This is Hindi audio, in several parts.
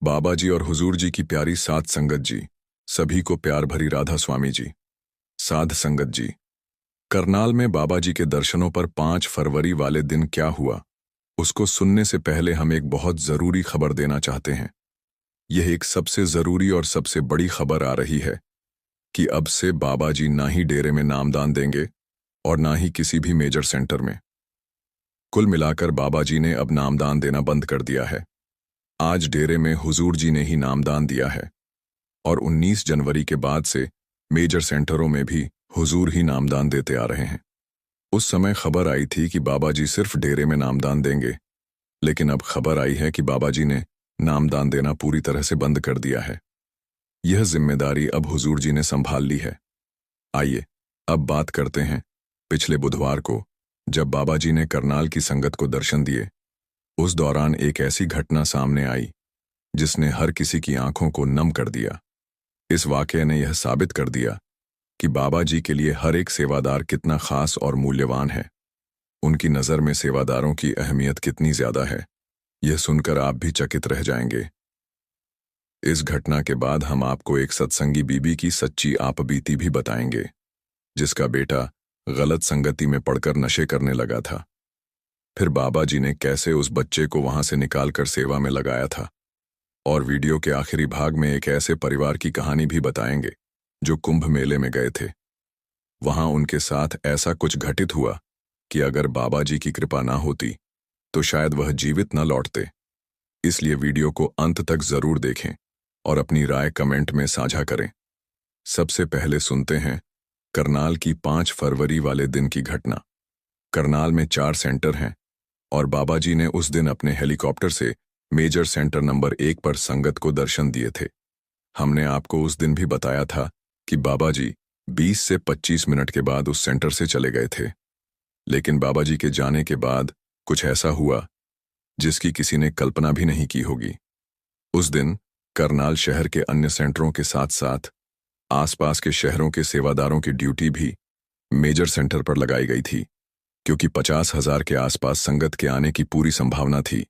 बाबा जी और हुजूर जी की प्यारी साध संगत जी, सभी को प्यार भरी राधा स्वामी जी। साध संगत जी, करनाल में बाबा जी के दर्शनों पर 5 फरवरी वाले दिन क्या हुआ, उसको सुनने से पहले हम एक बहुत जरूरी खबर देना चाहते हैं। यह एक सबसे जरूरी और सबसे बड़ी खबर आ रही है कि अब से बाबा जी ना ही डेरे में नामदान देंगे और ना ही किसी भी मेजर सेंटर में। कुल मिलाकर बाबा जी ने अब नामदान देना बंद कर दिया है। आज डेरे में हुजूर जी ने ही नामदान दिया है और 19 जनवरी के बाद से मेजर सेंटरों में भी हुजूर ही नामदान देते आ रहे हैं। उस समय खबर आई थी कि बाबा जी सिर्फ डेरे में नामदान देंगे, लेकिन अब खबर आई है कि बाबा जी ने नामदान देना पूरी तरह से बंद कर दिया है। यह जिम्मेदारी अब हुजूर जी ने संभाल ली है। आइए अब बात करते हैं पिछले बुधवार को जब बाबा जी ने करनाल की संगत को दर्शन दिए। उस दौरान एक ऐसी घटना सामने आई जिसने हर किसी की आंखों को नम कर दिया। इस वाकये ने यह साबित कर दिया कि बाबा जी के लिए हर एक सेवादार कितना खास और मूल्यवान है। उनकी नज़र में सेवादारों की अहमियत कितनी ज्यादा है, यह सुनकर आप भी चकित रह जाएंगे। इस घटना के बाद हम आपको एक सत्संगी बीबी की सच्ची आपबीती भी बताएंगे, जिसका बेटा गलत संगति में पड़कर नशे करने लगा था। फिर बाबा जी ने कैसे उस बच्चे को वहां से निकालकर सेवा में लगाया था। और वीडियो के आखिरी भाग में एक ऐसे परिवार की कहानी भी बताएंगे जो कुंभ मेले में गए थे। वहां उनके साथ ऐसा कुछ घटित हुआ कि अगर बाबा जी की कृपा ना होती तो शायद वह जीवित न लौटते। इसलिए वीडियो को अंत तक जरूर देखें और अपनी राय कमेंट में साझा करें। सबसे पहले सुनते हैं करनाल की 5 फरवरी वाले दिन की घटना। करनाल में 4 सेंटर हैं और बाबा जी ने उस दिन अपने हेलीकॉप्टर से मेजर सेंटर नंबर 1 पर संगत को दर्शन दिए थे। हमने आपको उस दिन भी बताया था कि बाबा जी 20 से 25 मिनट के बाद उस सेंटर से चले गए थे। लेकिन बाबा जी के जाने के बाद कुछ ऐसा हुआ जिसकी किसी ने कल्पना भी नहीं की होगी। उस दिन करनाल शहर के अन्य सेंटरों के साथ साथ आसपास के शहरों के सेवादारों की ड्यूटी भी मेजर सेंटर पर लगाई गई थी, क्योंकि 50,000 के आसपास संगत के आने की पूरी संभावना थी।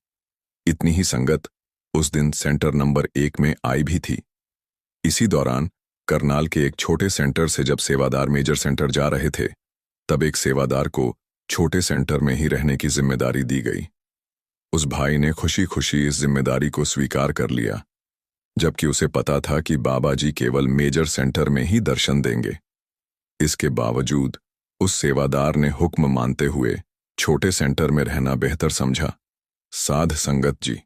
इतनी ही संगत उस दिन सेंटर नंबर 1 में आई भी थी। इसी दौरान करनाल के एक छोटे सेंटर से जब सेवादार मेजर सेंटर जा रहे थे, तब एक सेवादार को छोटे सेंटर में ही रहने की जिम्मेदारी दी गई। उस भाई ने खुशी खुशी इस जिम्मेदारी को स्वीकार कर लिया, जबकि उसे पता था कि बाबा जी केवल मेजर सेंटर में ही दर्शन देंगे। इसके बावजूद उस सेवादार ने हुक्म मानते हुए छोटे सेंटर में रहना बेहतर समझा। साध संगत जी,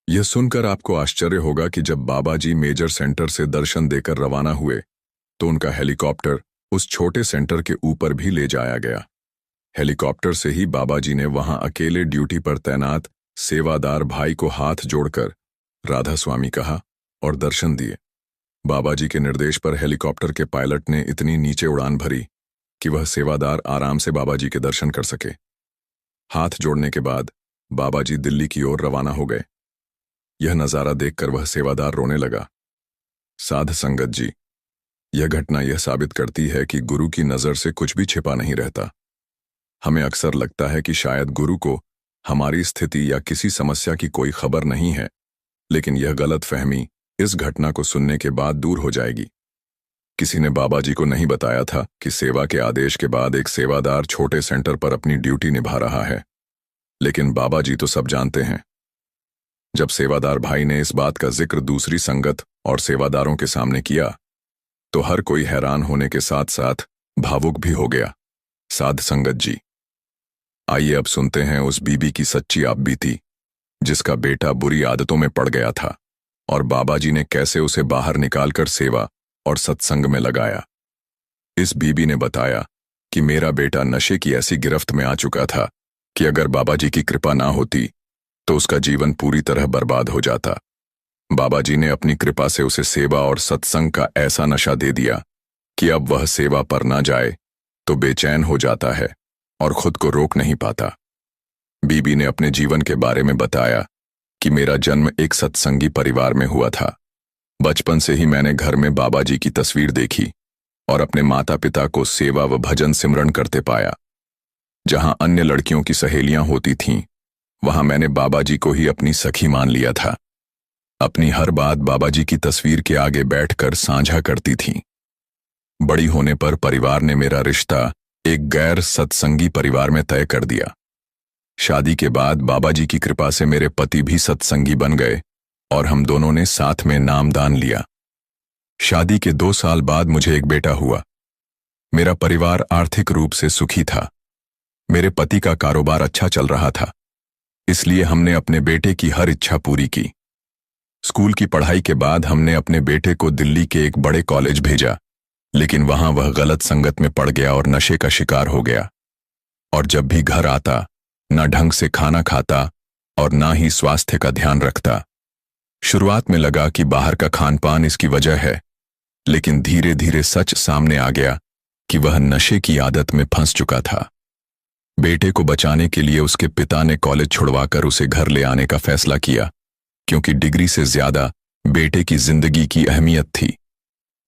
यह सुनकर आपको आश्चर्य होगा कि जब बाबा जी मेजर सेंटर से दर्शन देकर रवाना हुए तो उनका हेलीकॉप्टर उस छोटे सेंटर के ऊपर भी ले जाया गया। हेलीकॉप्टर से ही बाबा जी ने वहां अकेले ड्यूटी पर तैनात सेवादार भाई को हाथ जोड़कर राधा स्वामी कहा और दर्शन दिए। बाबा जी के निर्देश पर हेलीकॉप्टर के पायलट ने इतनी नीचे उड़ान भरी कि वह सेवादार आराम से बाबा जी के दर्शन कर सके। हाथ जोड़ने के बाद बाबा जी दिल्ली की ओर रवाना हो गए। यह नजारा देखकर वह सेवादार रोने लगा। साध संगत जी, यह घटना यह साबित करती है कि गुरु की नजर से कुछ भी छिपा नहीं रहता। हमें अक्सर लगता है कि शायद गुरु को हमारी स्थिति या किसी समस्या की कोई खबर नहीं है, लेकिन यह गलतफहमी इस घटना को सुनने के बाद दूर हो जाएगी। किसी ने बाबा जी को नहीं बताया था कि सेवा के आदेश के बाद एक सेवादार छोटे सेंटर पर अपनी ड्यूटी निभा रहा है, लेकिन बाबा जी तो सब जानते हैं। जब सेवादार भाई ने इस बात का जिक्र दूसरी संगत और सेवादारों के सामने किया तो हर कोई हैरान होने के साथ साथ भावुक भी हो गया। साध संगत जी, आइए अब सुनते हैं उस बीबी की सच्ची आपबीती, जिसका बेटा बुरी आदतों में पड़ गया था और बाबा जी ने कैसे उसे बाहर निकालकर सेवा और सत्संग में लगाया। इस बीबी ने बताया कि मेरा बेटा नशे की ऐसी गिरफ्त में आ चुका था कि अगर बाबा जी की कृपा ना होती तो उसका जीवन पूरी तरह बर्बाद हो जाता। बाबा जी ने अपनी कृपा से उसे सेवा और सत्संग का ऐसा नशा दे दिया कि अब वह सेवा पर ना जाए तो बेचैन हो जाता है और खुद को रोक नहीं पाता। बीबी ने अपने जीवन के बारे में बताया कि मेरा जन्म एक सत्संगी परिवार में हुआ था। बचपन से ही मैंने घर में बाबा जी की तस्वीर देखी और अपने माता पिता को सेवा व भजन सिमरन करते पाया। जहां अन्य लड़कियों की सहेलियां होती थीं, वहां मैंने बाबा जी को ही अपनी सखी मान लिया था। अपनी हर बात बाबा जी की तस्वीर के आगे बैठकर साझा करती थीं। बड़ी होने पर परिवार ने मेरा रिश्ता एक गैर सत्संगी परिवार में तय कर दिया। शादी के बाद बाबा जी की कृपा से मेरे पति भी सत्संगी बन गए और हम दोनों ने साथ में नामदान लिया। शादी के 2 साल बाद मुझे एक बेटा हुआ। मेरा परिवार आर्थिक रूप से सुखी था। मेरे पति का कारोबार अच्छा चल रहा था, इसलिए हमने अपने बेटे की हर इच्छा पूरी की। स्कूल की पढ़ाई के बाद हमने अपने बेटे को दिल्ली के एक बड़े कॉलेज भेजा, लेकिन वहां वह गलत संगत में पड़ गया और नशे का शिकार हो गया। और जब भी घर आता, न ढंग से खाना खाता और ना ही स्वास्थ्य का ध्यान रखता। शुरुआत में लगा कि बाहर का खानपान इसकी वजह है, लेकिन धीरे धीरे सच सामने आ गया कि वह नशे की आदत में फंस चुका था। बेटे को बचाने के लिए उसके पिता ने कॉलेज छुड़वाकर उसे घर ले आने का फैसला किया, क्योंकि डिग्री से ज्यादा बेटे की जिंदगी की अहमियत थी।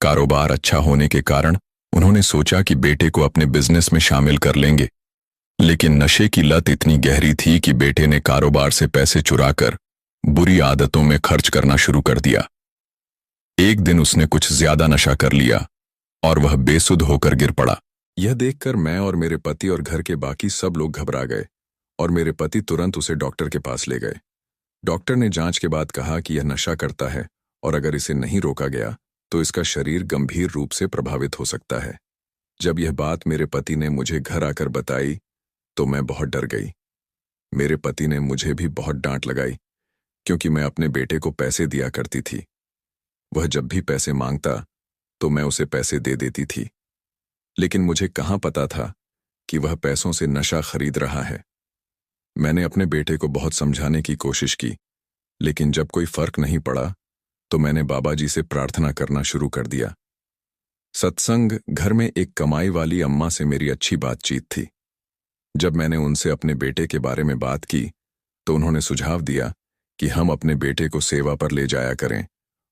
कारोबार अच्छा होने के कारण उन्होंने सोचा कि बेटे को अपने बिजनेस में शामिल कर लेंगे, लेकिन नशे की लत इतनी गहरी थी कि बेटे ने कारोबार से पैसे चुराकर बुरी आदतों में खर्च करना शुरू कर दिया। एक दिन उसने कुछ ज्यादा नशा कर लिया और वह बेसुध होकर गिर पड़ा। यह देखकर मैं और मेरे पति और घर के बाकी सब लोग घबरा गए और मेरे पति तुरंत उसे डॉक्टर के पास ले गए। डॉक्टर ने जांच के बाद कहा कि यह नशा करता है और अगर इसे नहीं रोका गया तो इसका शरीर गंभीर रूप से प्रभावित हो सकता है। जब यह बात मेरे पति ने मुझे घर आकर बताई तो मैं बहुत डर गई। मेरे पति ने मुझे भी बहुत डांट लगाई, क्योंकि मैं अपने बेटे को पैसे दिया करती थी। वह जब भी पैसे मांगता तो मैं उसे पैसे दे देती थी, लेकिन मुझे कहाँ पता था कि वह पैसों से नशा खरीद रहा है। मैंने अपने बेटे को बहुत समझाने की कोशिश की, लेकिन जब कोई फर्क नहीं पड़ा तो मैंने बाबा जी से प्रार्थना करना शुरू कर दिया। सत्संग घर में एक कमाई वाली अम्मा से मेरी अच्छी बातचीत थी। जब मैंने उनसे अपने बेटे के बारे में बात की तो उन्होंने सुझाव दिया कि हम अपने बेटे को सेवा पर ले जाया करें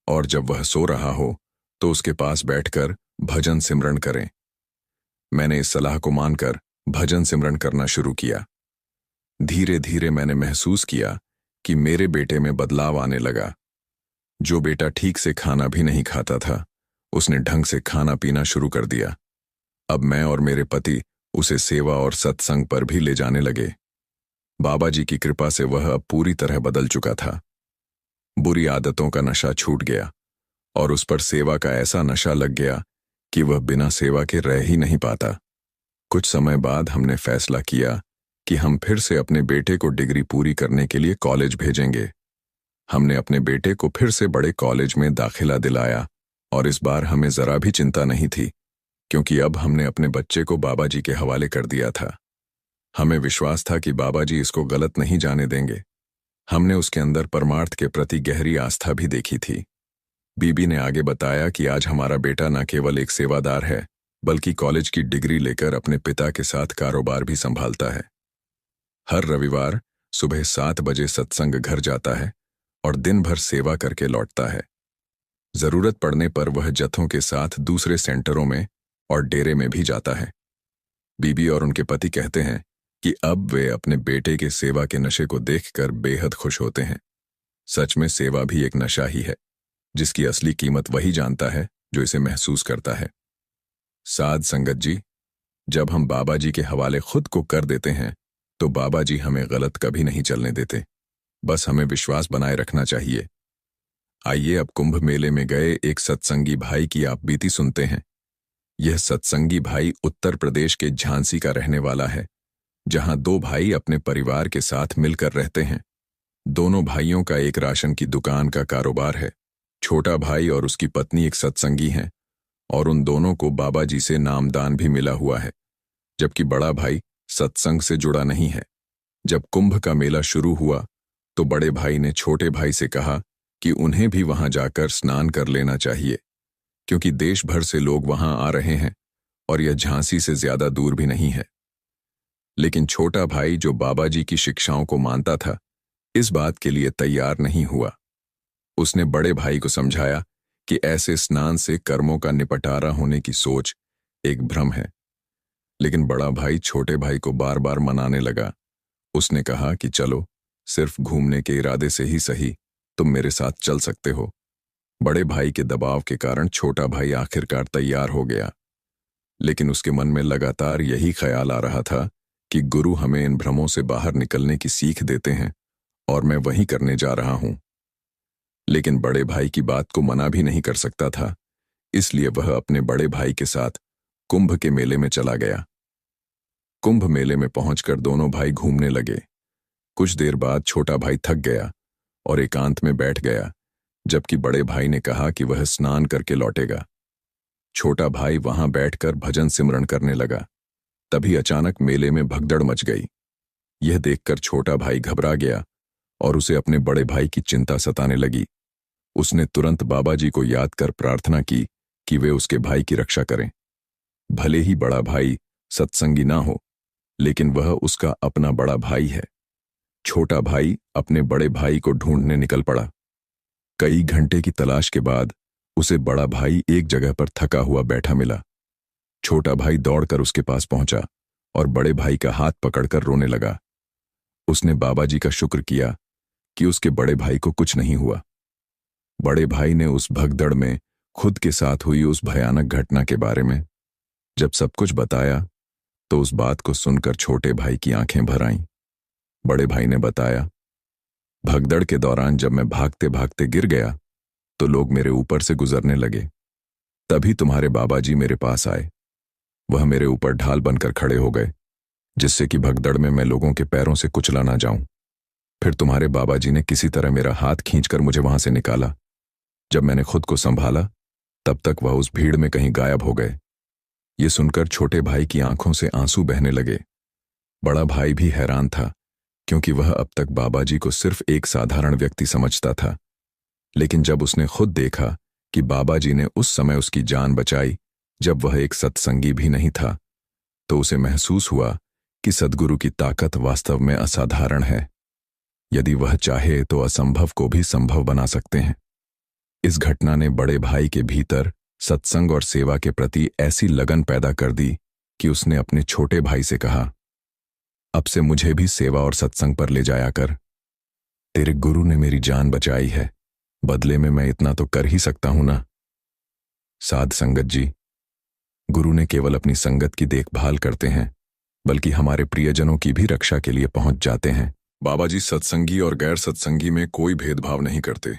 और जब वह सो रहा हो तो उसके पास बैठकर भजन सिमरन करें। मैंने इस सलाह को मानकर भजन सिमरन करना शुरू किया। धीरे धीरे मैंने महसूस किया कि मेरे बेटे में बदलाव आने लगा। जो बेटा ठीक से खाना भी नहीं खाता था, उसने ढंग से खाना पीना शुरू कर दिया। अब मैं और मेरे पति उसे सेवा और सत्संग पर भी ले जाने लगे। बाबा जी की कृपा से वह अब पूरी तरह बदल चुका था। बुरी आदतों का नशा छूट गया और उस पर सेवा का ऐसा नशा लग गया कि वह बिना सेवा के रह ही नहीं पाता। कुछ समय बाद हमने फैसला किया कि हम फिर से अपने बेटे को डिग्री पूरी करने के लिए कॉलेज भेजेंगे। हमने अपने बेटे को फिर से बड़े कॉलेज में दाखिला दिलाया और इस बार हमें जरा भी चिंता नहीं थी, क्योंकि अब हमने अपने बच्चे को बाबा जी के हवाले कर दिया था। हमें विश्वास था कि बाबा जी इसको गलत नहीं जाने देंगे। हमने उसके अंदर परमार्थ के प्रति गहरी आस्था भी देखी थी। बीबी ने आगे बताया कि आज हमारा बेटा न केवल एक सेवादार है, बल्कि कॉलेज की डिग्री लेकर अपने पिता के साथ कारोबार भी संभालता है। हर रविवार सुबह 7 बजे सत्संग घर जाता है और दिन भर सेवा करके लौटता है। जरूरत पड़ने पर वह जत्थों के साथ दूसरे सेंटरों में और डेरे में भी जाता है। बीबी और उनके पति कहते हैं कि अब वे अपने बेटे के सेवा के नशे को देखकर बेहद खुश होते हैं। सच में सेवा भी एक नशा ही है, जिसकी असली कीमत वही जानता है जो इसे महसूस करता है। साध संगत जी, जब हम बाबा जी के हवाले खुद को कर देते हैं तो बाबा जी हमें गलत कभी नहीं चलने देते। बस हमें विश्वास बनाए रखना चाहिए। आइए अब कुंभ मेले में गए एक सत्संगी भाई की आप बीती सुनते हैं। यह सत्संगी भाई उत्तर प्रदेश के झांसी का रहने वाला है, जहां 2 भाई अपने परिवार के साथ मिलकर रहते हैं। दोनों भाइयों का एक राशन की दुकान का कारोबार है। छोटा भाई और उसकी पत्नी एक सत्संगी हैं और उन दोनों को बाबा जी से नामदान भी मिला हुआ है, जबकि बड़ा भाई सत्संग से जुड़ा नहीं है। जब कुंभ का मेला शुरू हुआ तो बड़े भाई ने छोटे भाई से कहा कि उन्हें भी वहां जाकर स्नान कर लेना चाहिए, क्योंकि देश भर से लोग वहां आ रहे हैं और यह झांसी से ज्यादा दूर भी नहीं है। लेकिन छोटा भाई, जो बाबा जी की शिक्षाओं को मानता था, इस बात के लिए तैयार नहीं हुआ। उसने बड़े भाई को समझाया कि ऐसे स्नान से कर्मों का निपटारा होने की सोच एक भ्रम है। लेकिन बड़ा भाई छोटे भाई को बार बार मनाने लगा। उसने कहा कि चलो, सिर्फ घूमने के इरादे से ही सही, तुम मेरे साथ चल सकते हो। बड़े भाई के दबाव के कारण छोटा भाई आखिरकार तैयार हो गया, लेकिन उसके मन में लगातार यही ख्याल आ रहा था कि गुरु हमें इन भ्रमों से बाहर निकलने की सीख देते हैं और मैं वही करने जा रहा हूं। लेकिन बड़े भाई की बात को मना भी नहीं कर सकता था, इसलिए वह अपने बड़े भाई के साथ कुंभ के मेले में चला गया। कुंभ मेले में पहुंचकर दोनों भाई घूमने लगे। कुछ देर बाद छोटा भाई थक गया और एकांत में बैठ गया, जबकि बड़े भाई ने कहा कि वह स्नान करके लौटेगा। छोटा भाई वहां बैठकर भजन सिमरन करने लगा। तभी अचानक मेले में भगदड़ मच गई। यह देखकर छोटा भाई घबरा गया और उसे अपने बड़े भाई की चिंता सताने लगी। उसने तुरंत बाबा जी को याद कर प्रार्थना की कि वे उसके भाई की रक्षा करें। भले ही बड़ा भाई सत्संगी ना हो, लेकिन वह उसका अपना बड़ा भाई है। छोटा भाई अपने बड़े भाई को ढूंढने निकल पड़ा। कई घंटे की तलाश के बाद उसे बड़ा भाई एक जगह पर थका हुआ बैठा मिला। छोटा भाई दौड़कर उसके पास पहुंचा और बड़े भाई का हाथ पकड़कर रोने लगा। उसने बाबा जी का शुक्र किया कि उसके बड़े भाई को कुछ नहीं हुआ। बड़े भाई ने उस भगदड़ में खुद के साथ हुई उस भयानक घटना के बारे में जब सब कुछ बताया, तो उस बात को सुनकर छोटे भाई की आंखें भर आईं। बड़े भाई ने बताया, भगदड़ के दौरान जब मैं भागते भागते गिर गया तो लोग मेरे ऊपर से गुजरने लगे। तभी तुम्हारे बाबा जी मेरे पास आए। वह मेरे ऊपर ढाल बनकर खड़े हो गए, जिससे कि भगदड़ में मैं लोगों के पैरों से कुचला ना जाऊं। फिर तुम्हारे बाबा जी ने किसी तरह मेरा हाथ खींचकर मुझे वहां से निकाला। जब मैंने खुद को संभाला, तब तक वह उस भीड़ में कहीं गायब हो गए। ये सुनकर छोटे भाई की आंखों से आंसू बहने लगे। बड़ा भाई भी हैरान था, क्योंकि वह अब तक बाबा जी को सिर्फ एक साधारण व्यक्ति समझता था। लेकिन जब उसने खुद देखा कि बाबा जी ने उस समय उसकी जान बचाई जब वह एक सत्संगी भी नहीं था, तो उसे महसूस हुआ कि सद्गुरु की ताकत वास्तव में असाधारण है। यदि वह चाहे तो असंभव को भी संभव बना सकते हैं। इस घटना ने बड़े भाई के भीतर सत्संग और सेवा के प्रति ऐसी लगन पैदा कर दी कि उसने अपने छोटे भाई से कहा, अब से मुझे भी सेवा और सत्संग पर ले जाया कर। तेरे गुरु ने मेरी जान बचाई है, बदले में मैं इतना तो कर ही सकता हूं ना। साध संगत जी, गुरु ने केवल अपनी संगत की देखभाल करते हैं, बल्कि हमारे प्रियजनों की भी रक्षा के लिए पहुंच जाते हैं। बाबा जी सत्संगी और गैर सत्संगी में कोई भेदभाव नहीं करते।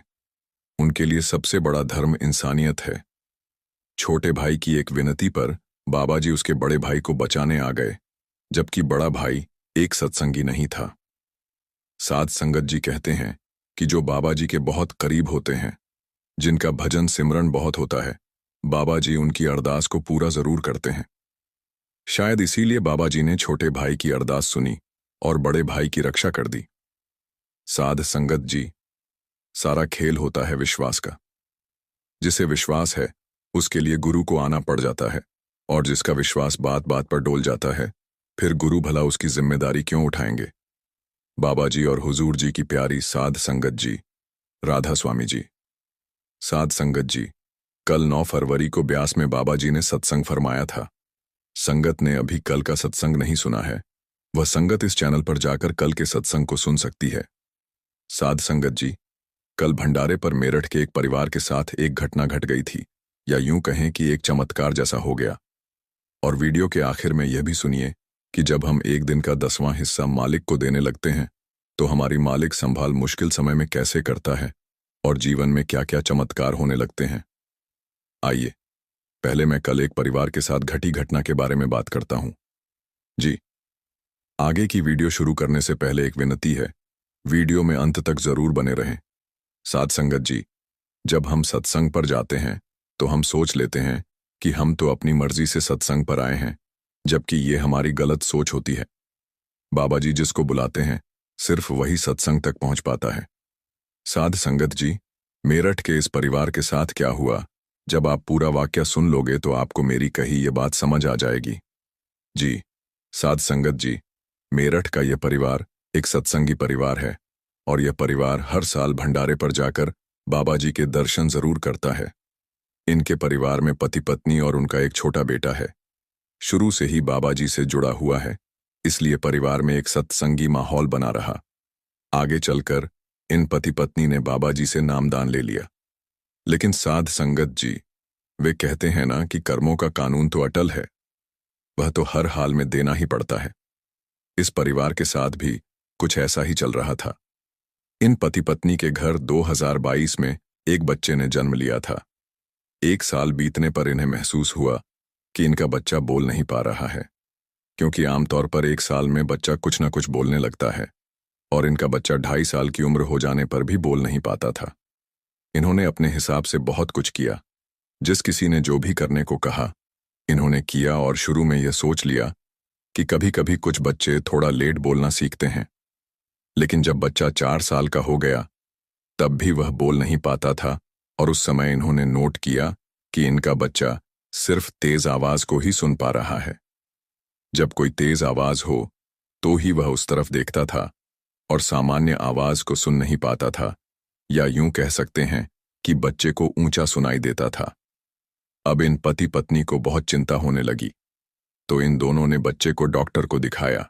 उनके लिए सबसे बड़ा धर्म इंसानियत है। छोटे भाई की एक विनती पर बाबा जी उसके बड़े भाई को बचाने आ गए, जबकि बड़ा भाई एक सत्संगी नहीं था। साध संगत जी कहते हैं कि जो बाबा जी के बहुत करीब होते हैं, जिनका भजन सिमरन बहुत होता है, बाबा जी उनकी अरदास को पूरा जरूर करते हैं। शायद इसीलिए बाबा जी ने छोटे भाई की अरदास सुनी और बड़े भाई की रक्षा कर दी। साध संगत जी, सारा खेल होता है विश्वास का। जिसे विश्वास है उसके लिए गुरु को आना पड़ जाता है, और जिसका विश्वास बात बात पर डोल जाता है, फिर गुरु भला उसकी जिम्मेदारी क्यों उठाएंगे। बाबा जी और हुजूर जी की प्यारी साध संगत जी, राधा स्वामी जी। साध संगत जी, कल 9 फरवरी को ब्यास में बाबा जी ने सत्संग फरमाया था। संगत ने अभी कल का सत्संग नहीं सुना है, वह संगत इस चैनल पर जाकर कल के सत्संग को सुन सकती है। साध संगत जी, कल भंडारे पर मेरठ के एक परिवार के साथ एक घटना घट गई थी, या यूं कहें कि एक चमत्कार जैसा हो गया। और वीडियो के आखिर में यह भी सुनिए कि जब हम एक दिन का 10वां हिस्सा मालिक को देने लगते हैं, तो हमारी मालिक संभाल मुश्किल समय में कैसे करता है और जीवन में क्या क्या चमत्कार होने लगते हैं। आइए, पहले मैं कल एक परिवार के साथ घटी घटना के बारे में बात करता हूं। जी, आगे की वीडियो शुरू करने से पहले एक विनती है, वीडियो में अंत तक जरूर बने रहें। साध संगत जी, जब हम सत्संग पर जाते हैं तो हम सोच लेते हैं कि हम तो अपनी मर्जी से सत्संग पर आए हैं, जबकि ये हमारी गलत सोच होती है। बाबा जी जिसको बुलाते हैं सिर्फ वही सत्संग तक पहुंच पाता है। साध संगत जी, मेरठ के इस परिवार के साथ क्या हुआ, जब आप पूरा वाक्य सुन लोगे तो आपको मेरी कही ये बात समझ आ जाएगी। जी, साध संगत जी, मेरठ का यह परिवार एक सत्संगी परिवार है, और यह परिवार हर साल भंडारे पर जाकर बाबा जी के दर्शन जरूर करता है। इनके परिवार में पति पत्नी और उनका एक छोटा बेटा है। शुरू से ही बाबा जी से जुड़ा हुआ है, इसलिए परिवार में एक सत्संगी माहौल बना रहा। आगे चलकर इन पति पत्नी ने बाबा जी से नामदान ले लिया। लेकिन साध संगत जी, वे कहते हैं ना कि कर्मों का कानून तो अटल है, वह तो हर हाल में देना ही पड़ता है। इस परिवार के साथ भी कुछ ऐसा ही चल रहा था। इन पति पत्नी के घर 2022 में एक बच्चे ने जन्म लिया था। 1 साल बीतने पर इन्हें महसूस हुआ कि इनका बच्चा बोल नहीं पा रहा है, क्योंकि आमतौर पर 1 साल में बच्चा कुछ न कुछ बोलने लगता है, और इनका बच्चा 2.5 साल की उम्र हो जाने पर भी बोल नहीं पाता था। इन्होंने अपने हिसाब से बहुत कुछ किया। जिस किसी ने जो भी करने को कहा, इन्होंने किया, और शुरू में यह सोच लिया कि कभी कभी कुछ बच्चे थोड़ा लेट बोलना सीखते हैं। लेकिन जब बच्चा 4 साल का हो गया, तब भी वह बोल नहीं पाता था, और उस समय इन्होंने नोट किया कि इनका बच्चा सिर्फ तेज आवाज को ही सुन पा रहा है। जब कोई तेज आवाज हो तो ही वह उस तरफ देखता था, और सामान्य आवाज को सुन नहीं पाता था, या यूं कह सकते हैं कि बच्चे को ऊंचा सुनाई देता था। अब इन पति पत्नी को बहुत चिंता होने लगी, तो इन दोनों ने बच्चे को डॉक्टर को दिखाया।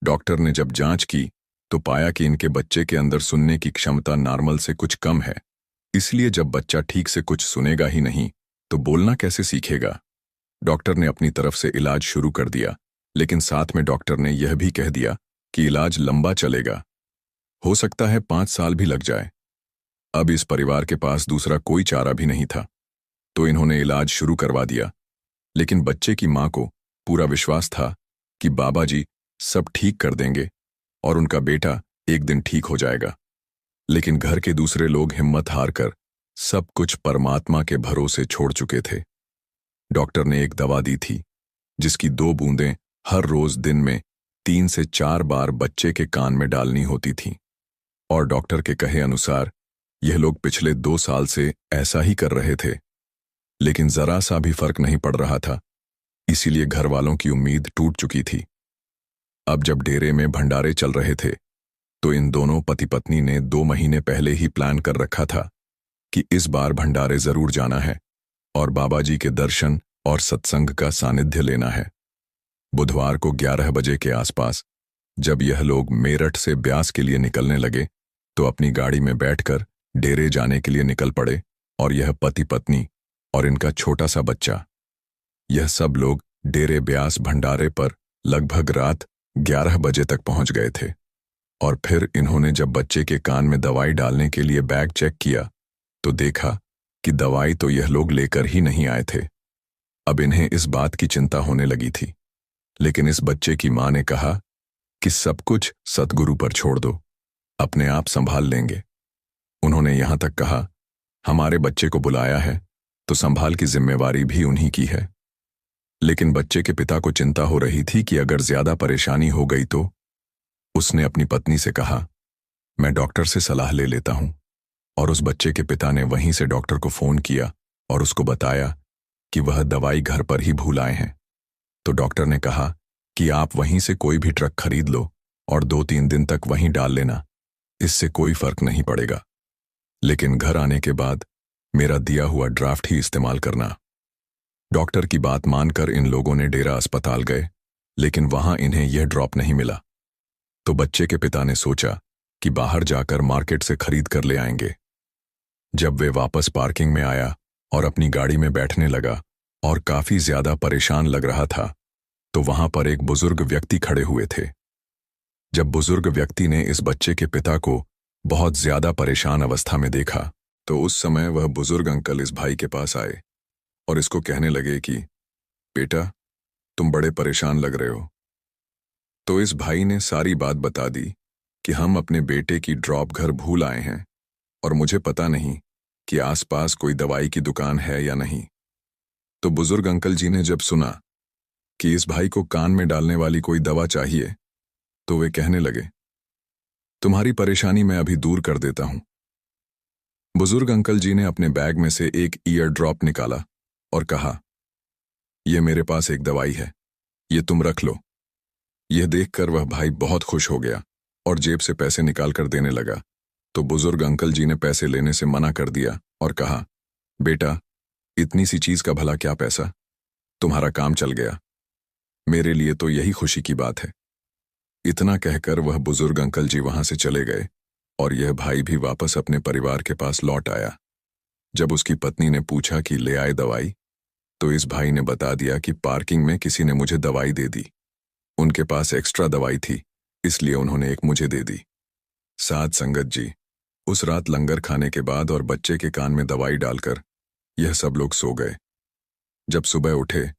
डॉक्टर ने जब जांच की तो पाया कि इनके बच्चे के अंदर सुनने की क्षमता नॉर्मल से कुछ कम है। इसलिए जब बच्चा ठीक से कुछ सुनेगा ही नहीं तो बोलना कैसे सीखेगा। डॉक्टर ने अपनी तरफ से इलाज शुरू कर दिया, लेकिन साथ में डॉक्टर ने यह भी कह दिया कि इलाज लंबा चलेगा, हो सकता है 5 साल भी लग जाए। अब इस परिवार के पास दूसरा कोई चारा भी नहीं था, तो इन्होंने इलाज शुरू करवा दिया। लेकिन बच्चे की मां को पूरा विश्वास था कि बाबा जी सब ठीक कर देंगे और उनका बेटा एक दिन ठीक हो जाएगा। लेकिन घर के दूसरे लोग हिम्मत हारकर सब कुछ परमात्मा के भरोसे छोड़ चुके थे। डॉक्टर ने एक दवा दी थी, जिसकी 2 बूंदें हर रोज दिन में 3 से 4 बार बच्चे के कान में डालनी होती थीं। और डॉक्टर के कहे अनुसार यह लोग पिछले 2 साल से ऐसा ही कर रहे थे, लेकिन जरा सा भी फर्क नहीं पड़ रहा था। इसीलिए घर वालों की उम्मीद टूट चुकी थी। अब जब डेरे में भंडारे चल रहे थे, तो इन दोनों पति पत्नी ने 2 महीने पहले ही प्लान कर रखा था कि इस बार भंडारे जरूर जाना है और बाबा जी के दर्शन और सत्संग का सानिध्य लेना है। बुधवार को 11 बजे के आसपास जब यह लोग मेरठ से ब्यास के लिए निकलने लगे, तो अपनी गाड़ी में बैठकर डेरे जाने के लिए निकल पड़े, और यह पति पत्नी और इनका छोटा सा बच्चा। यह सब लोग डेरे ब्यास भंडारे पर लगभग रात 11 बजे तक पहुंच गए थे। और फिर इन्होंने जब बच्चे के कान में दवाई डालने के लिए बैग चेक किया तो देखा कि दवाई तो यह लोग लेकर ही नहीं आए थे। अब इन्हें इस बात की चिंता होने लगी थी, लेकिन इस बच्चे की मां ने कहा कि सब कुछ सतगुरु पर छोड़ दो, अपने आप संभाल लेंगे। उन्होंने यहां तक कहा, हमारे बच्चे को बुलाया है तो संभाल की जिम्मेवारी भी उन्हीं की है। लेकिन बच्चे के पिता को चिंता हो रही थी कि अगर ज्यादा परेशानी हो गई तो। उसने अपनी पत्नी से कहा, मैं डॉक्टर से सलाह ले लेता हूं। और उस बच्चे के पिता ने वहीं से डॉक्टर को फोन किया और उसको बताया कि वह दवाई घर पर ही भूल आए हैं। तो डॉक्टर ने कहा कि आप वहीं से कोई भी ट्रक खरीद लो और 2-3 दिन तक वहीं डाल लेना, इससे कोई फर्क नहीं पड़ेगा। लेकिन घर आने के बाद मेरा दिया हुआ ड्राफ्ट ही इस्तेमाल करना। डॉक्टर की बात मानकर इन लोगों ने डेरा अस्पताल गए, लेकिन वहां इन्हें यह ड्रॉप नहीं मिला। तो बच्चे के पिता ने सोचा कि बाहर जाकर मार्केट से खरीद कर ले आएंगे। जब वे वापस पार्किंग में आया और अपनी गाड़ी में बैठने लगा और काफी ज्यादा परेशान लग रहा था, तो वहां पर एक बुजुर्ग व्यक्ति खड़े हुए थे। जब बुजुर्ग व्यक्ति ने इस बच्चे के पिता को बहुत ज्यादा परेशान अवस्था में देखा, तो उस समय वह बुजुर्ग अंकल इस भाई के पास आए और इसको कहने लगे कि बेटा, तुम बड़े परेशान लग रहे हो। तो इस भाई ने सारी बात बता दी कि हम अपने बेटे की ड्रॉप घर भूल आए हैं और मुझे पता नहीं कि आसपास कोई दवाई की दुकान है या नहीं। तो बुजुर्ग अंकल जी ने जब सुना कि इस भाई को कान में डालने वाली कोई दवा चाहिए, तो वे कहने लगे, तुम्हारी परेशानी मैं अभी दूर कर देता हूं। बुजुर्ग अंकल जी ने अपने बैग में से एक ईयर ड्रॉप निकाला और कहा, यह मेरे पास एक दवाई है, ये तुम रख लो। यह देखकर वह भाई बहुत खुश हो गया और जेब से पैसे निकाल कर देने लगा। तो बुजुर्ग अंकल जी ने पैसे लेने से मना कर दिया और कहा, बेटा, इतनी सी चीज का भला क्या पैसा, तुम्हारा काम चल गया, मेरे लिए तो यही खुशी की बात है। इतना कहकर वह बुजुर्ग अंकल जी वहां से चले गए और यह भाई भी वापस अपने परिवार के पास लौट आया। जब उसकी पत्नी ने पूछा कि ले आए दवाई, तो इस भाई ने बता दिया कि पार्किंग में किसी ने मुझे दवाई दे दी। उनके पास एक्स्ट्रा दवाई थी, इसलिए उन्होंने एक मुझे दे दी। साध संगत जी, उस रात लंगर खाने के बाद और बच्चे के कान में दवाई डालकर यह सब लोग सो गए। जब सुबह उठे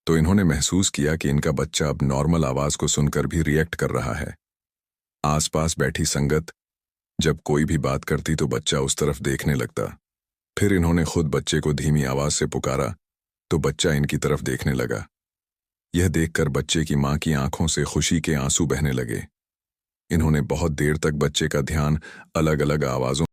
तो इन्होंने महसूस किया कि इनका बच्चा अब नॉर्मल आवाज को सुनकर भी रिएक्ट कर रहा है। आसपास बैठी संगत जब कोई भी बात करती तो बच्चा उस तरफ देखने लगता। फिर इन्होंने खुद बच्चे को धीमी आवाज से पुकारा तो बच्चा इनकी तरफ देखने लगा। यह देखकर बच्चे की मां की आंखों से खुशी के आंसू बहने लगे। इन्होंने बहुत देर तक बच्चे का ध्यान अलग अलग आवाजों